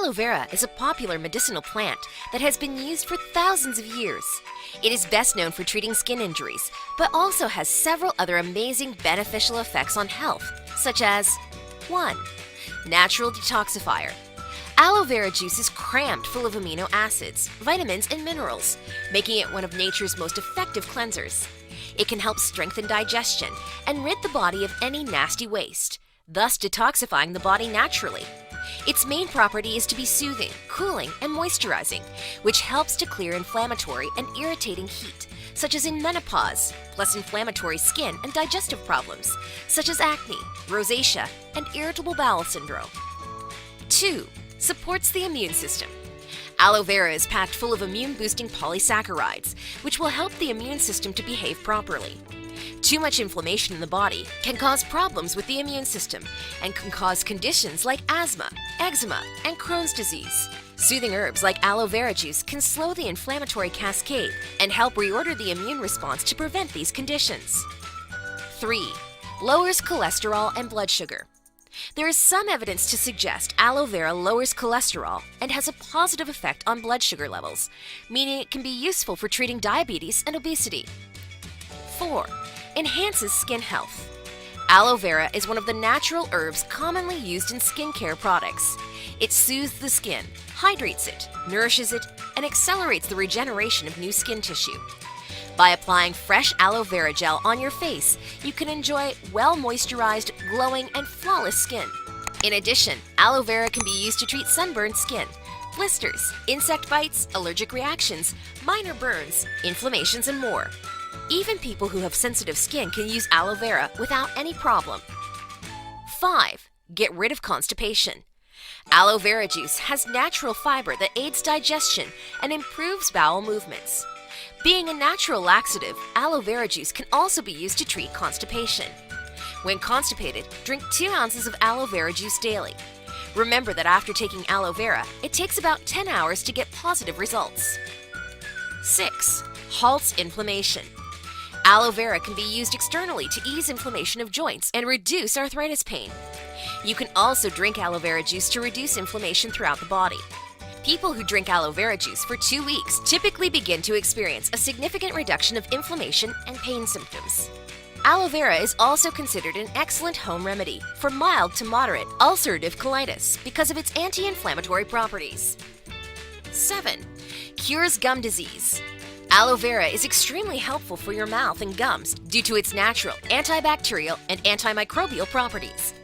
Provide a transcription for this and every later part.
Aloe vera is a popular medicinal plant that has been used for thousands of years. It is best known for treating skin injuries, but also has several other amazing beneficial effects on health, such as 1. Natural detoxifier. Aloe vera juice is crammed full of amino acids, vitamins, and minerals, making it one of nature's most effective cleansers. It can help strengthen digestion and rid the body of any nasty waste, thus detoxifying the body naturally. Its main property is to be soothing, cooling, and moisturizing, which helps to clear inflammatory and irritating heat, such as in menopause, plus inflammatory skin and digestive problems, such as acne, rosacea, and irritable bowel syndrome. 2. Supports the immune system. Aloe vera is packed full of immune-boosting polysaccharides, which will help the immune system to behave properly. Too much inflammation in the body can cause problems with the immune system and can cause conditions like asthma, eczema, and Crohn's disease. Soothing herbs like aloe vera juice can slow the inflammatory cascade and help reorder the immune response to prevent these conditions. 3. Lowers cholesterol and blood sugar. There is some evidence to suggest aloe vera lowers cholesterol and has a positive effect on blood sugar levels, meaning it can be useful for treating diabetes and obesity. 4. Enhances skin health. Aloe vera is one of the natural herbs commonly used in skincare products. It soothes the skin, hydrates it, nourishes it, and accelerates the regeneration of new skin tissue. By applying fresh aloe vera gel on your face, you can enjoy well-moisturized, glowing, and flawless skin. In addition, aloe vera can be used to treat sunburned skin, blisters, insect bites, allergic reactions, minor burns, inflammations, and more. Even people who have sensitive skin can use aloe vera without any problem. 5. Get rid of constipation. Aloe vera juice has natural fiber that aids digestion and improves bowel movements. Being a natural laxative, aloe vera juice can also be used to treat constipation. When constipated, drink 2 ounces of aloe vera juice daily. Remember that after taking aloe vera, it takes about 10 hours to get positive results. 6. Halts inflammation. Aloe vera can be used externally to ease inflammation of joints and reduce arthritis pain. You can also drink aloe vera juice to reduce inflammation throughout the body. People who drink aloe vera juice for 2 weeks typically begin to experience a significant reduction of inflammation and pain symptoms. Aloe vera is also considered an excellent home remedy for mild to moderate ulcerative colitis because of its anti-inflammatory properties. 7. Cures gum disease. Aloe vera is extremely helpful for your mouth and gums due to its natural antibacterial and antimicrobial properties.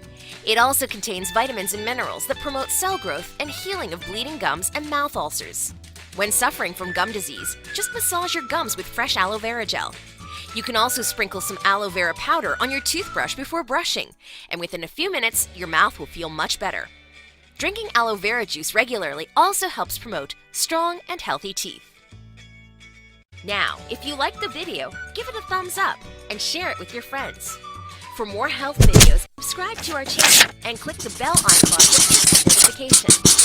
It also contains vitamins and minerals that promote cell growth and healing of bleeding gums and mouth ulcers. When suffering from gum disease, just massage your gums with fresh aloe vera gel. You can also sprinkle some aloe vera powder on your toothbrush before brushing, and within a few minutes, your mouth will feel much better. Drinking aloe vera juice regularly also helps promote strong and healthy teeth. Now, if you liked the video, give it a thumbs up and share it with your friends. For more health videos, subscribe to our channel and click the bell icon for instant notification.